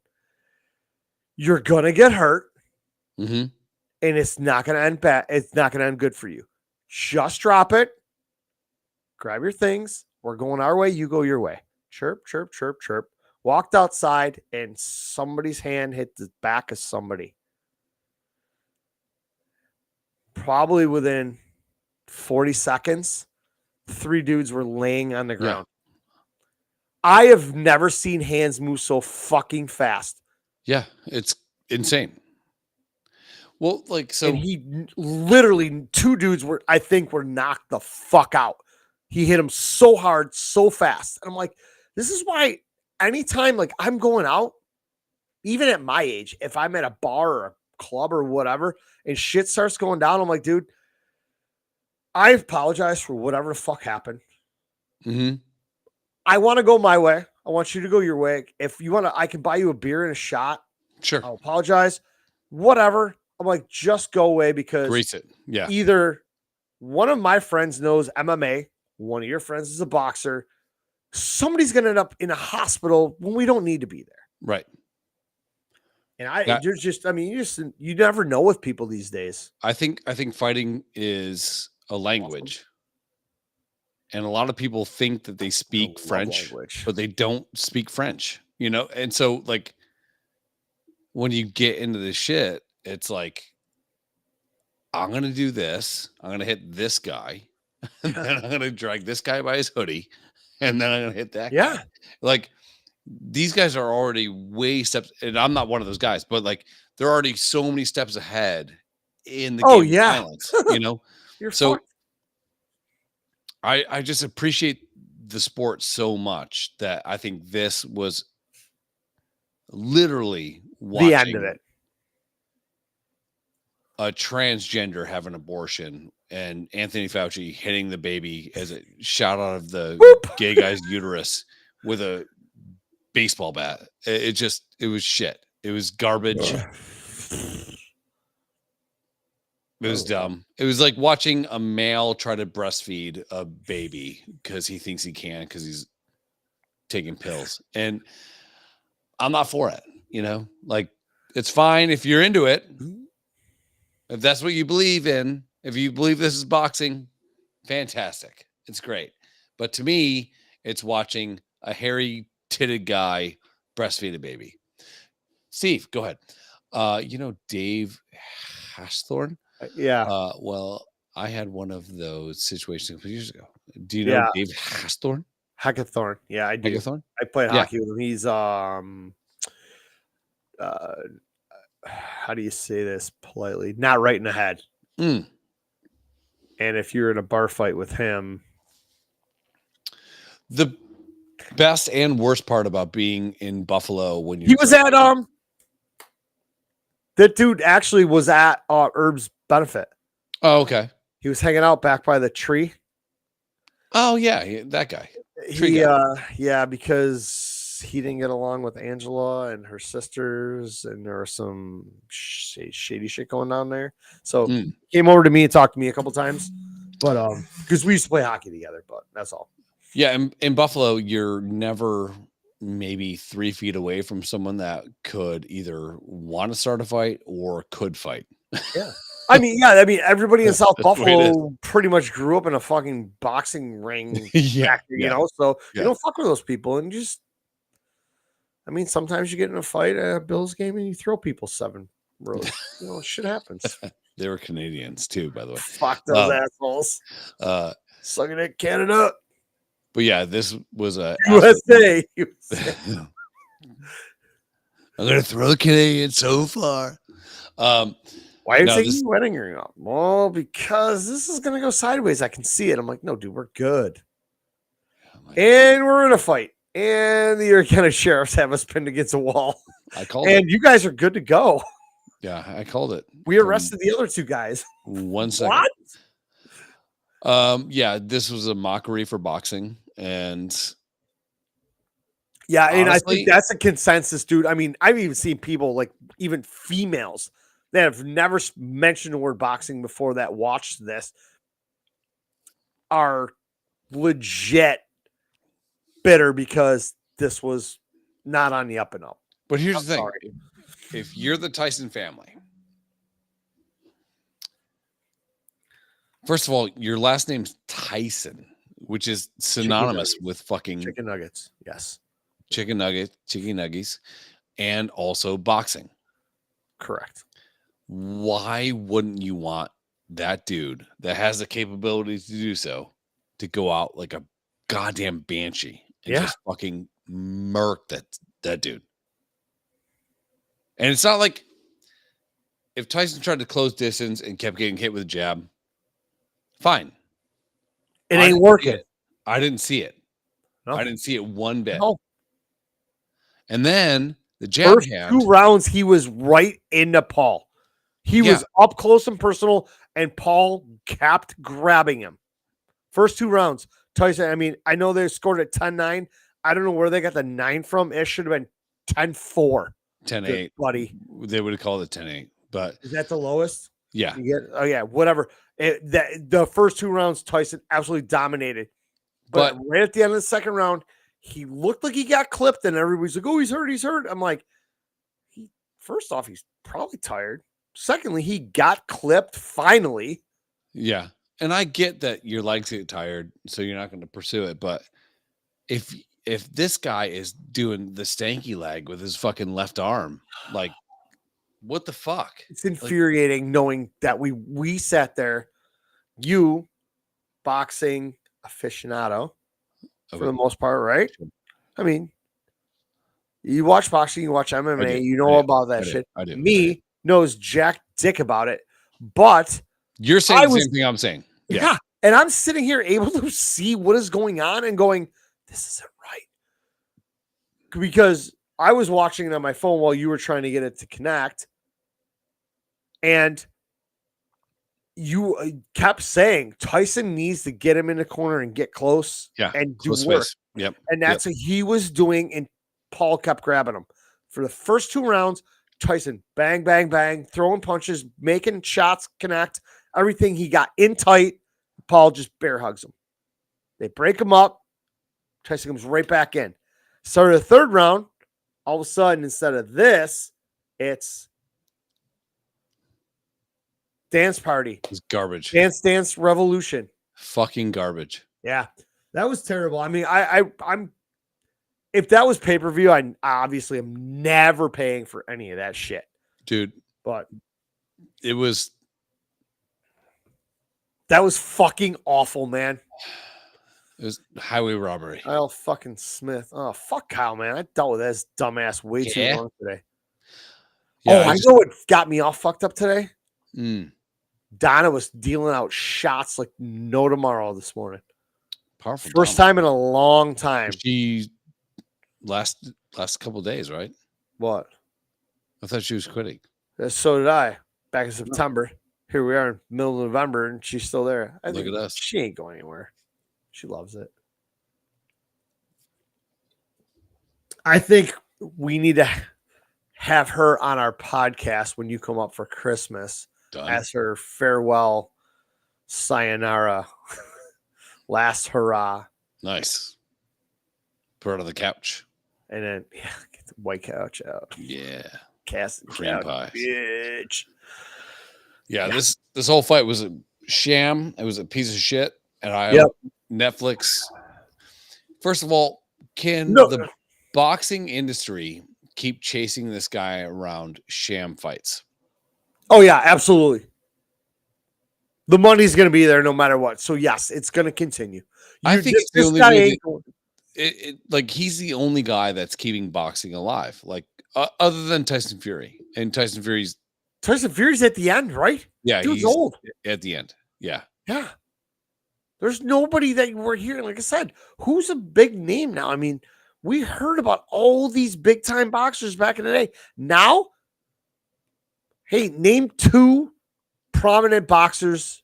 you're going to get hurt. Mm-hmm. And it's not going to end bad. It's not going to end good for you. Just drop it. Grab your things. We're going our way. You go your way. Chirp, chirp, chirp, chirp. Walked outside and somebody's hand hit the back of somebody. Probably within 40 seconds, 3 dudes were laying on the ground. Yeah. I have never seen hands move so fucking fast. Yeah, it's insane. Well, and he literally 2 dudes were knocked the fuck out. He hit him so hard, so fast. And I'm like, this is why anytime I'm going out, even at my age, if I'm at a bar or a club or whatever, and shit starts going down. I'm like, dude, I apologize for whatever the fuck happened. Mm-hmm. I want to go my way. I want you to go your way. If you want to, I can buy you a beer and a shot. Sure. I'll apologize. Whatever. I'm like, just go away because Grease it. Yeah. either one of my friends knows MMA, one of your friends is a boxer. Somebody's going to end up in a hospital when we don't need to be there. Right. And you're just, I mean, you never know with people these days. I think fighting is a language. And a lot of people think that they speak French, but they don't speak French, you know? And so like when you get into this shit, it's like, I'm going to do this. I'm going to hit this guy. And then I'm going to drag this guy by his hoodie. And then I'm going to hit that guy. Like these guys are already way steps. And I'm not one of those guys, but like they're already so many steps ahead in the game of violence, you know? So fucked. I just appreciate the sport so much that I think this was literally the end of it. A transgender have an abortion and Anthony Fauci hitting the baby as it shot out of the gay guy's uterus with a baseball bat. It was shit. It was garbage. It was dumb. It was like watching a male try to breastfeed a baby because he thinks he can because he's taking pills. And I'm not for it, you know? Like, it's fine if you're into it. If that's what you believe in, if you believe this is boxing, fantastic. It's great. But to me, it's watching a hairy-titted guy breastfeed a baby. Steve, go ahead. You know Dave Hashthorne? Yeah. Well, I had one of those situations a few years ago. Do you know Dave Hashthorne? Hackathorn. Yeah, I do. Hackathorne? I played hockey with him. He's how do you say this politely? Not right in the head. Mm. And if you're in a bar fight with him, the best and worst part about being in Buffalo when he was at that dude actually was at Herb's benefit. Oh, okay. He was hanging out back by the tree. Oh yeah, that guy. Yeah, because he didn't get along with Angela and her sisters, and there was some shady shit going on there. So he came over to me and talked to me a couple times, but because we used to play hockey together, but that's all. Yeah, in Buffalo, you're never maybe 3 feet away from someone that could either want to start a fight or could fight. Yeah. I mean, everybody in South Buffalo pretty much grew up in a fucking boxing ring. You know, so you don't fuck with those people. And just, I mean, sometimes you get in a fight at a Bills game and you throw people 7 rows. You know, shit happens. They were Canadians too, by the way. Fuck those assholes. Sucking at Canada. But yeah, this was a USA. I'm gonna throw the Canadians so far. Why are you taking the wedding ring off? Well, because this is gonna go sideways. I can see it. I'm like, no, dude, we're good. And we're in a fight. And the Erie County Sheriffs have us pinned against a wall. I called it. And you guys are good to go. Yeah, I called it. We arrested the other 2 guys. 1 second. What? Yeah, this was a mockery for boxing, and yeah, and honestly, I think that's a consensus, dude. I mean, I've even seen people, like even females, that have never mentioned the word boxing before that watched this are legit bitter because this was not on the up and up. But here's the thing: if you're the Tyson family. First of all, your last name's Tyson, which is synonymous with fucking chicken nuggets. Yes. Chicken nuggies, and also boxing. Correct. Why wouldn't you want that dude that has the capability to do so to go out like a goddamn banshee and just fucking murk that dude? And it's not like if Tyson tried to close distance and kept getting hit with a jab, fine. It ain't working. I didn't see it. No. I didn't see it one bit. No. And then the jab first hand. 2 rounds, he was right in the paw. He was up close and personal, and Paul kept grabbing him. First 2 rounds, Tyson, I mean, I know they scored at 10-9. I don't know where they got the 9 from. It should have been 10-4. 10-8. Buddy. They would have called it 10-8. But is that the lowest? Yeah. Oh, yeah, whatever. The first 2 rounds, Tyson absolutely dominated. But right at the end of the second round, he looked like he got clipped, and everybody's like, oh, he's hurt, he's hurt. I'm like, first off, he's probably tired. Secondly, he got clipped finally. Yeah. And I get that your legs get tired, so you're not going to pursue it. But if this guy is doing the stanky leg with his fucking left arm, like, what the fuck? It's infuriating knowing that we sat there, you, boxing aficionado, for the most part, right? I mean, you watch boxing, you watch MMA, you know about that shit. I do. Me knows jack dick about it, but you're saying the same thing I'm saying. Yeah. And I'm sitting here able to see what is going on and going, this isn't right. Because I was watching it on my phone while you were trying to get it to connect. And you kept saying Tyson needs to get him in the corner and get close and do work. Yep. And that's what he was doing. And Paul kept grabbing him. For the first 2 rounds, Tyson, bang, bang, bang, throwing punches, making shots connect, everything. He got in tight. Paul just bear hugs him. They break him up. Tyson comes right back in. Started the third round. All of a sudden, instead of this, it's dance party. It's garbage. Dance revolution. Fucking garbage. Yeah, that was terrible. I mean, I'm if that was pay-per-view, I obviously am never paying for any of that shit, dude. But it was. That was fucking awful, man. It was highway robbery. Kyle fucking Smith. Oh, fuck Kyle, man. I dealt with this dumbass way too long today. Yeah, I know what got me all fucked up today. Donna was dealing out shots like no tomorrow this morning. Powerful. First time in a long time. She last couple of days, right? What? I thought she was quitting. So did I. Back in September. Here we are in middle of November, and she's still there. Look at us. She ain't going anywhere. She loves it. I think we need to have her on our podcast when you come up for Christmas as her farewell, sayonara, last hurrah. Nice. Put her on the couch. And then, get the white couch out. Yeah. Cast cream pie. Bitch. Yeah, this whole fight was a sham. It was a piece of shit. And I hope Netflix. First of all, can the boxing industry keep chasing this guy around sham fights? Oh, yeah, absolutely. The money's going to be there no matter what. So, yes, it's going to continue. I think it's the only way like he's the only guy that's keeping boxing alive. Like other than Tyson Fury. And Tyson Fury's at the end, right? Yeah, dude's old at the end. Yeah. Yeah. There's nobody that we're hearing. Like I said, who's a big name now? I mean, we heard about all these big time boxers back in the day. Now, hey, name 2 prominent boxers.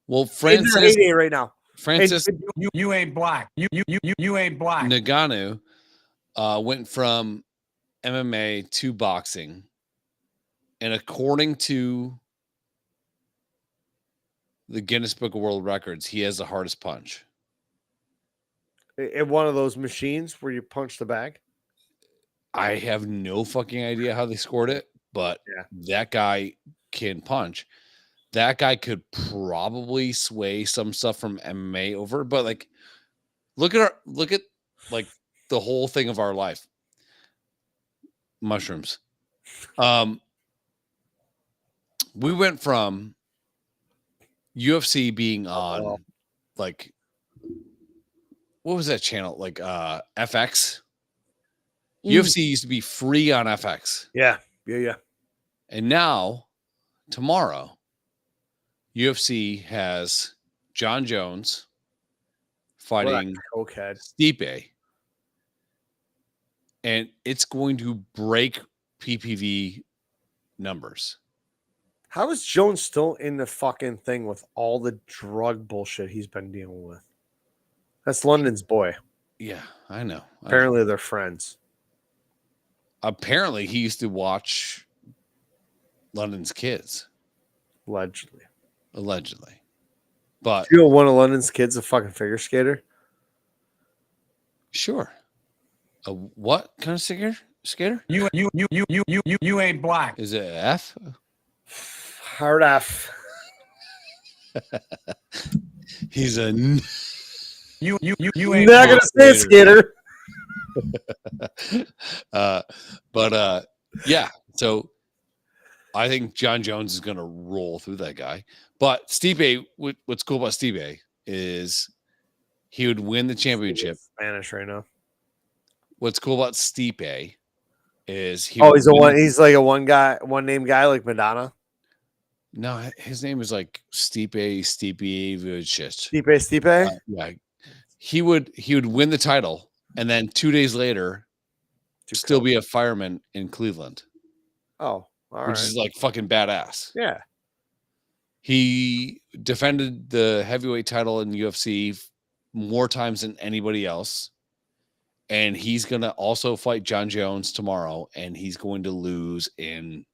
Well, Francis right now. Francis, you ain't black. You ain't black. Ngannou went from MMA to boxing, and according to the Guinness Book of World Records, he has the hardest punch. In one of those machines where you punch the bag? I have no fucking idea how they scored it, but that guy can punch. That guy could probably sway some stuff from MMA over, but like, look at like the whole thing of our life. Mushrooms. We went from UFC being on like, what was that channel? Like FX. UFC used to be free on FX. Yeah. And now, tomorrow, UFC has John Jones fighting Stipe. And it's going to break PPV numbers. How is Jones still in the fucking thing with all the drug bullshit he's been dealing with? That's London's boy. Yeah, I know. Apparently, they're friends. Apparently, he used to watch London's Kids, Allegedly. But You know, one of London's kids a fucking figure skater. sure. A what kind of skater? You ain't black. Is it F? Hard F. He's a You You're ain't not gonna black. say skater. Yeah. So I think John Jones is gonna roll through that guy. But Stipe, what's cool about Stipe is he would win the championship. Spanish right now. What's cool about Stipe is he. Oh, he's a one. He's like a one name guy like Madonna. No, his name is like Stipe. Stipe. Yeah, he would win the title, and then 2 days later, still be a fireman in Cleveland. Oh, all which is like fucking badass. Yeah. He defended the heavyweight title in UFC more times than anybody else. And he's going to also fight John Jones tomorrow, and he's going to lose in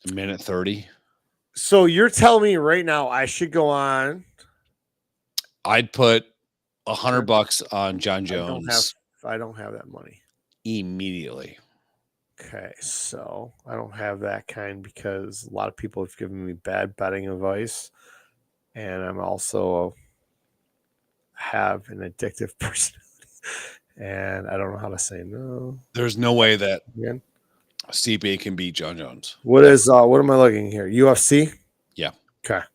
a minute 30. So you're telling me right now I should go on? I'd put $100 on John Jones. I don't have that money immediately. Okay, so I don't have that kind because a lot of people have given me bad betting advice, and I'm also have an addictive personality, and I don't know how to say no. There's no way that Again? Stipe can beat John Jones. What am I looking here? UFC? Yeah. Okay.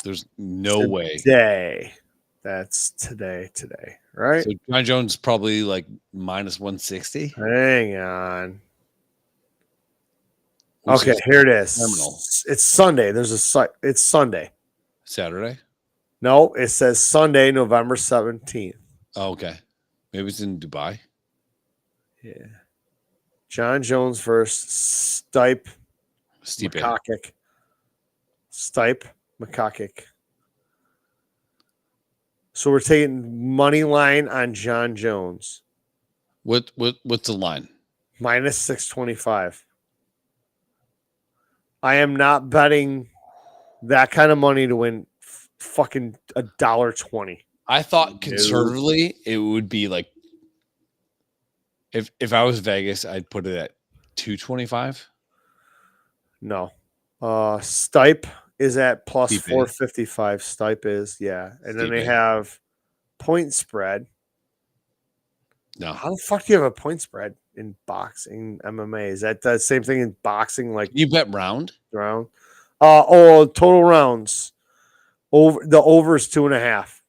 There's no way. Today. That's today, right? So John Jones is probably like minus 160. Hang on. Okay, here it is. Terminal. It's Sunday. It's Sunday. Saturday? No, it says Sunday, November 17th. Oh, okay. Maybe it's in Dubai. Yeah. John Jones versus Stipe Makakic. Stipe Makakic. So we're taking money line on John Jones. What's the line? Minus 625. I am not betting that kind of money to win fucking $1.20. I thought conservatively it would be like if I was Vegas, I'd put it at 225. No. Stipe is at plus Stipe. 455. Stipe is, yeah. And then they have point spread. No. How the fuck do you have a point spread in boxing, MMA? Is that the same thing in boxing? Like you bet round? Total rounds. Over is 2.5.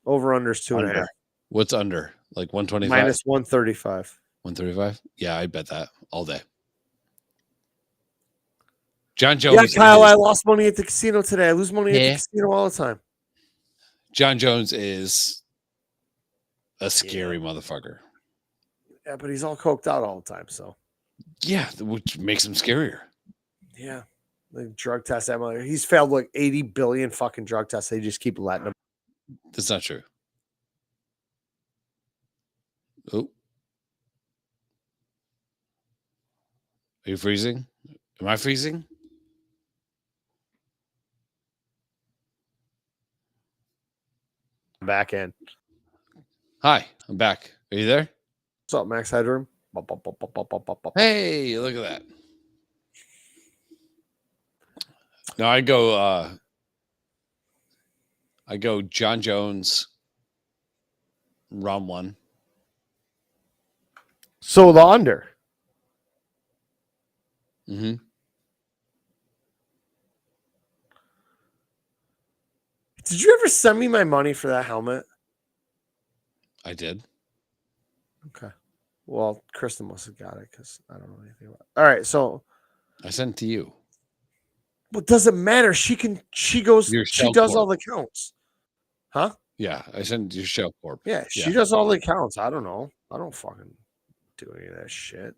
Over under is 2.5. What's under? Like 125? Minus 135. 135? Yeah, I bet that all day. John Jones. Yeah, Kyle, I lost money at the casino today. I lose money at the casino all the time. John Jones is a scary motherfucker. Yeah, but he's all coked out all the time, so. Yeah, which makes him scarier. Yeah. The drug test that mother. He's failed like 80 billion fucking drug tests. They just keep letting him. That's not true. Oh. Are you freezing? Am I freezing? Back in. Hi, I'm back. Are you there? What's up, Max Headroom? Hey, look at that. Now I go John Jones round 1. So the under. Mm-hmm. Did you ever send me my money for that helmet? I did. Okay. Well, Kristen must have got it because I don't know anything about it. All right, so I sent it to you. Well, doesn't matter. She does all the counts. Huh? Yeah, I sent your shell corp. Yeah, she does all the counts. I don't know. I don't fucking do any of that shit.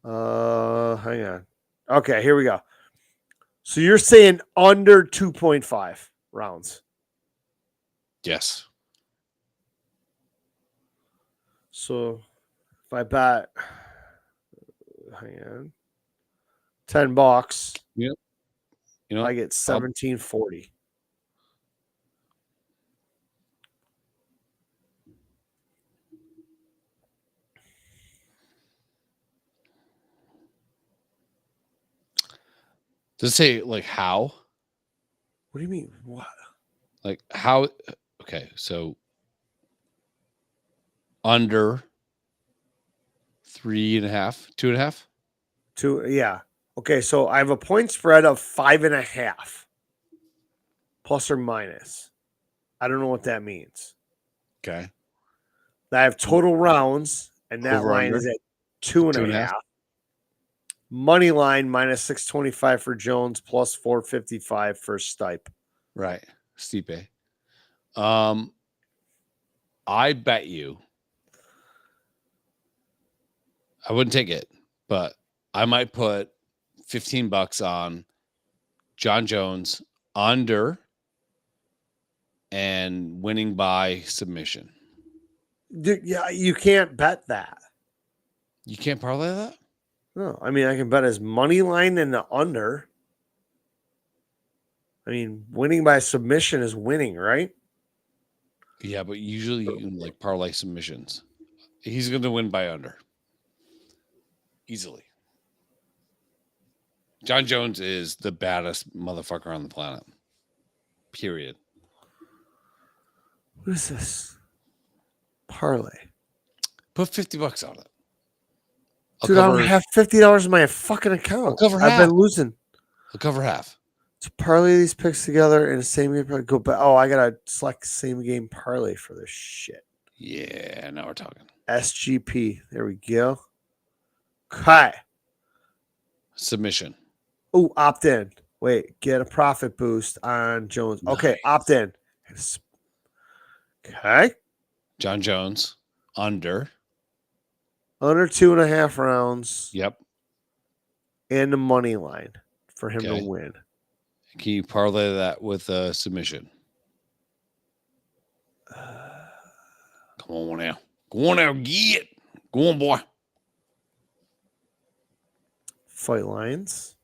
Hang on. Okay, here we go. So you're saying under 2.5 rounds. Yes. So if I bet, hang on, $10, Yep. You know, I get 1740. does it say like how? What do you mean? What? Like how? Okay, so under 3.5, 2.5. Yeah. Okay, so I have a point spread of 5.5, plus or minus. I don't know what that means. Okay. I have total rounds, and that Over line under? is at 2.5. 2.5. Money line minus 625 for Jones, plus 455 for Stipe. Right. Stipe. I bet you I wouldn't take it, but I might put $15 on John Jones under and winning by submission. Yeah, you can't bet that. You can't parlay that? No, I mean I can bet his money line and the under. I mean, winning by submission is winning, right? Yeah, but usually you can like parlay submissions. He's going to win by under. Easily. John Jones is the baddest motherfucker on the planet. Period. What is this? Parlay. Put $50 on it. Dude, I don't have $50 in my fucking account. I'll cover I've half. been losing. I'll cover half. To parlay these picks together in the same game, go back. Oh, I gotta select same game parlay for this shit. Yeah, now we're talking. SGP. There we go. Okay. Submission. Oh, opt in. Wait, get a profit boost on Jones. Okay, Nice. opt in. Okay. John Jones under. Under 2.5 rounds. Yep. And the money line for him Okay. to win. Can you parlay that with a submission? Come on now. Go on now. Get. Go on, boy. Fight lines.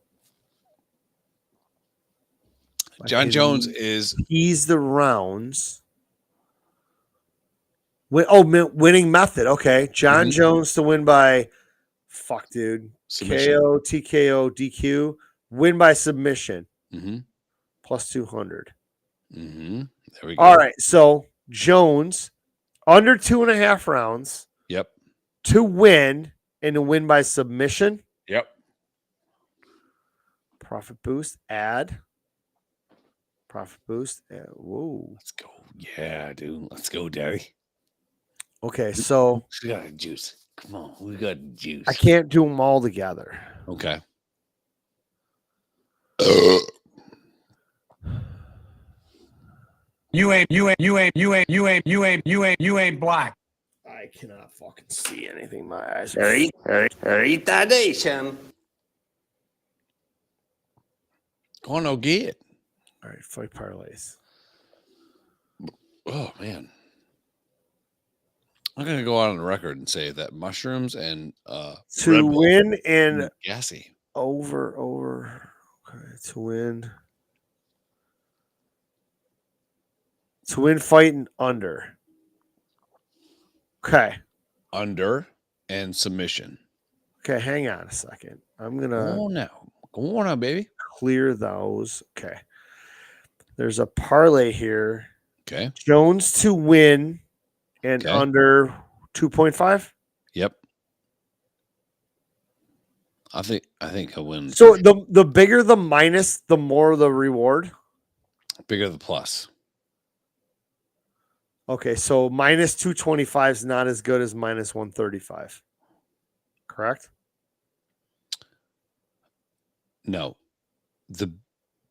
John Jones is. He's the rounds. Winning method. Okay. John Jones to win by, fuck, dude. Submission. KO, TKO, DQ. Win by submission. Mm-hmm. Plus 200. Mm-hmm. There we go. All right. So Jones, under 2.5 rounds. Yep. To win and to win by submission. Yep. Profit boost. Add. Profit boost. Whoa. Let's go. Yeah, dude. Let's go, Daddy. Okay. So We got juice. Come on. We got juice. I can't do them all together. Okay. You ain't black. I cannot fucking see anything. My eyes are Retardation. Go on, no get it. all right. Fight parlays. Oh man. I'm gonna go out on the record and say that mushrooms and To Red Bull win and gassy. over. Okay. To win. To win fighting under. Okay. Under and submission. Okay. Hang on a second. I'm going Go to on now. Go on now, baby. clear those. Okay. There's a parlay here. Okay. Jones to win and Okay. under 2.5. Yep. I think he'll win. So the bigger the minus, the more the reward. Bigger the plus. Okay, so minus 225 is not as good as minus 135. Correct? No. The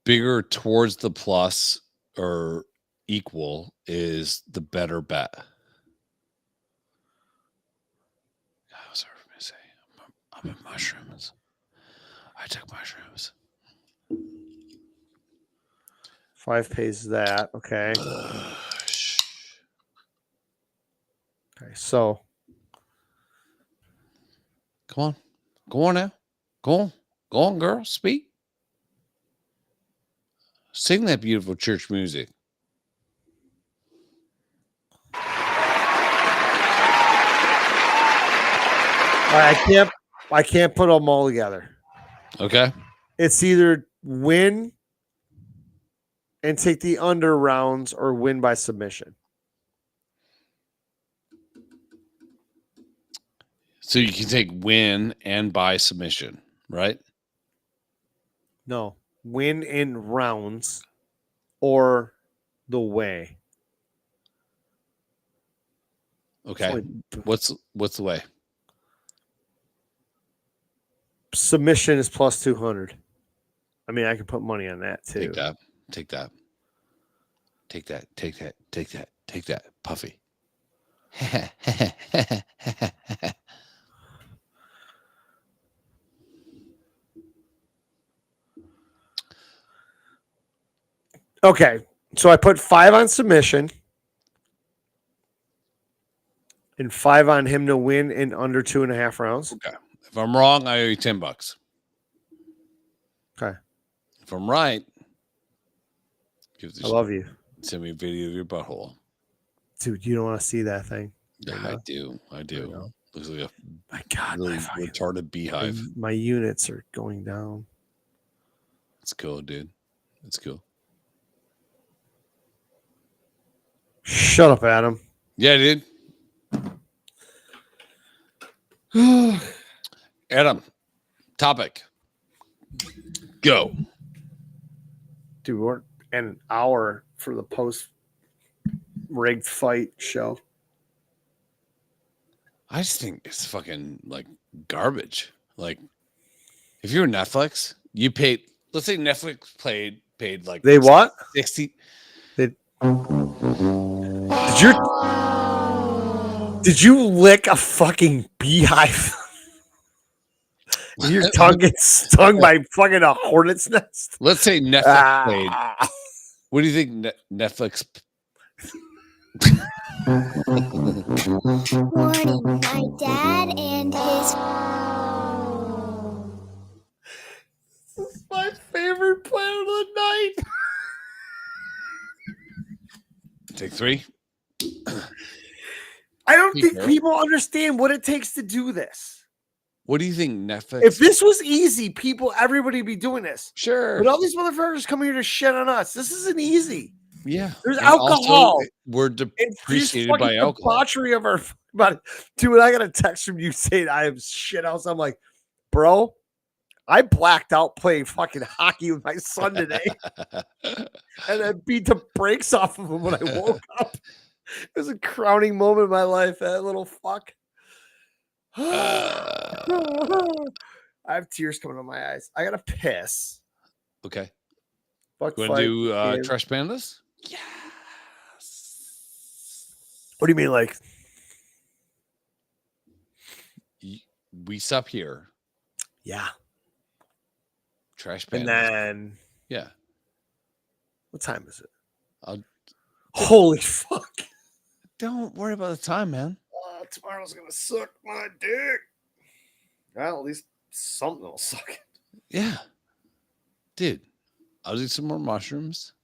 bigger towards the plus or equal is the better bet. I'm in mushrooms. I took mushrooms. 5 pays that. Okay. Shh. Okay. So Come on. Go on now. Go on. Go on, girl. Speak. Sing that beautiful church music. I can't put them all together. Okay. It's either win and take the under rounds or win by submission. So you can take win and by submission, right? No, win in rounds or the way. Okay. What's the way? Submission is plus 200. I mean, I can put money on that too. Take that. Take that. Take that. Take that. Take that. Take that. Puffy. Okay, so I put 5 on submission and 5 on him to win in under 2.5 rounds. Okay. If I'm wrong, I owe you $10. Okay. If I'm right, I love you. Send me a video of your butthole. Dude, you don't want to see that thing. Yeah, I do. I do. Looks like a My God, really retarded beehive. my units are going down. It's cool, dude. It's cool. Shut up, Adam. Yeah, dude. Adam, topic. Go. Dude, we're at an hour for the post rigged fight show. I just think it's fucking like garbage. Like, if you're Netflix, you paid. Let's say Netflix paid like They what? 60. Did you lick a fucking beehive? Your tongue gets stung by fucking a hornet's nest. Let's say Netflix paid. What do you think Netflix? Morning, my dad and his. This is my favorite planet of the night. Take 3. I don't think people understand what it takes to do this. What do you think Netflix? If this was easy, everybody would be doing this. Sure. But all these motherfuckers come here to shit on us. This isn't easy. Yeah. There's And alcohol. also, we're depreciated by alcohol. Debauchery of our body. Dude, when I got a text from you saying I am shit house, I'm like, bro, I blacked out playing fucking hockey with my son today. And I beat the brakes off of him when I woke up. It was a crowning moment in my life, that little fuck. I have tears coming out of my eyes. I gotta piss. Okay. Fuck You want fight, to do game. Trash Pandas? Yes. What do you mean, like? We stop here. Yeah. Trash Pandas. And then, yeah. what time is it? I'll- Holy fuck. Don't worry about the time, man. Tomorrow's gonna suck my dick. Well, at least something will suck it. Yeah. Dude, I'll do some more mushrooms,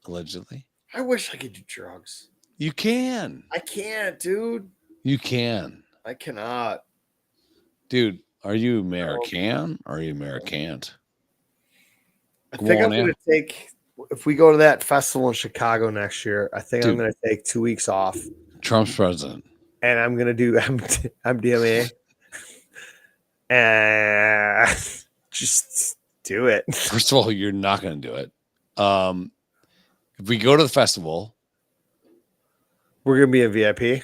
allegedly. I wish I could do drugs. You can. I can't, dude. You can. I cannot. Dude, are you American or are you Americant? I Go think on I'm in. gonna take, if we go to that festival in Chicago next year, I think I'm Dude. gonna take 2 weeks off. Trump's president. And I'm gonna do MDMA. And just do it. First of all, you're not going to do it. If we go to the festival, We're gonna be a VIP.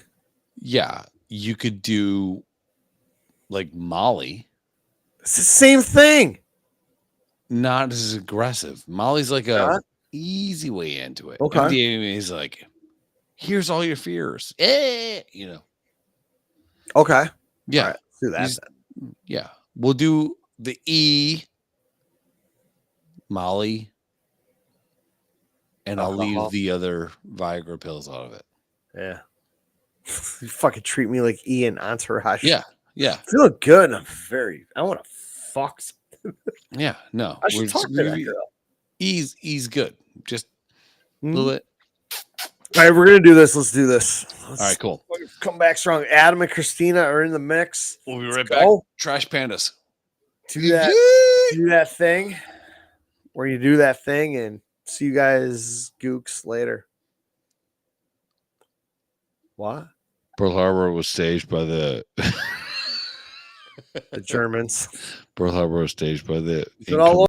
yeah, you could do like Molly. It's the same thing. Not as aggressive. Molly's like a Not? easy way into it. Okay. MDMA is like, here's all your fears. You know. Okay. Yeah. All right, let's do that. He's- then. Yeah. We'll do the E, Molly, and I'll Alcohol. leave the other Viagra pills out of it. Yeah. You fucking treat me like Ian Entourage. Yeah, yeah, Feeling good. And I want to fuck. yeah. No, I should talk to that girl. E's good. Just a little bit. All right, we're gonna do this. Let's do this. Let's All right, cool. come back strong. Adam and Christina are in the mix. We'll be Let's right back. go. Trash Pandas. Do that thing where you do that thing, and see you guys gooks later. What? Pearl Harbor was staged by the The Germans. Pearl Harbor was staged by the Is it all